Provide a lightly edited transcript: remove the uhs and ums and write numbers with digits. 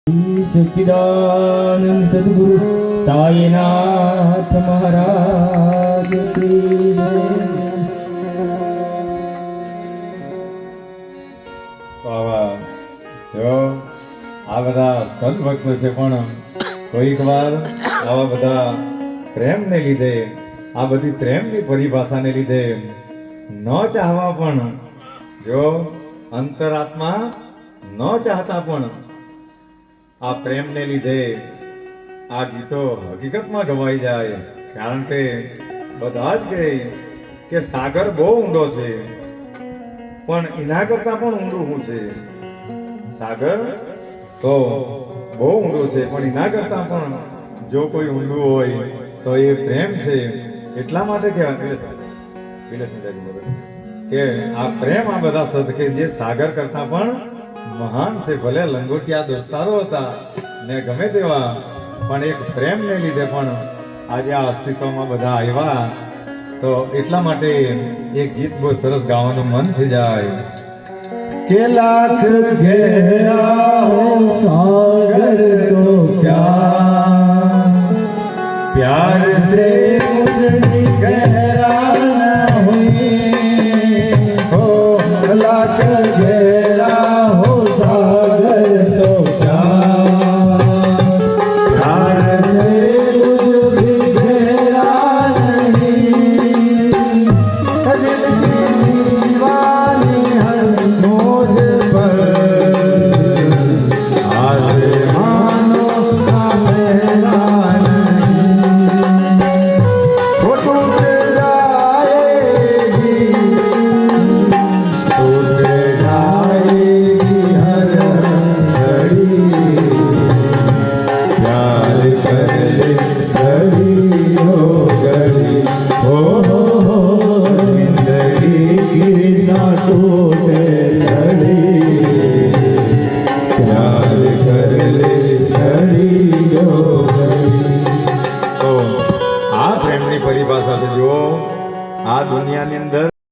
સચ્ચિદાનંદ સદગુરુ સાઈનાથ મહારાજ કી જય। જો આ બધા સદભક્તો છે પણ કોઈક વાર આવા બધા પ્રેમને લીધે આ બધી પ્રેમની પરિભાષાને લીધે ન ચાહવા પણ જો અંતરાત્મા ન ચાહતા પણ આ પ્રેમને લીધે આ ગીતો હકીકતમાં ગવાઈ જાય। કારણ કે બધા જ કહે કે સાગર બહુ ઊંડો છે પણ એના કરતા પણ ઊંડું શું છે? સાગર તો બહુ ઊંડો છે પણ એના કરતા પણ જો કોઈ ઊંડું હોય તો એ પ્રેમ છે। એટલા માટે કે આ પ્રેમ આ બધા સદકે જે સાગર કરતા પણ મહાન છે। ભલે લંગોટિયા દોસ્તારો હતા ને ગમે તેવા પણ એક પ્રેમને લીધે પણ આજે આ અસ્તિત્વમાં બધા આવ્યા। તો એટલા માટે એક ગીત બહુ સરસ ગાવાનું મન થઈ જાય કે લાખ ઘેરા હો સાગર તો प्यार से मुझे गहरा न हुई हो लाख घेरा हो सागर तो प्यार से मुझे भी घेरा नहीं दीवानी हर मोज पर आज मानो का मेरा પરિભાષા જો આ દુનિયાની અંદર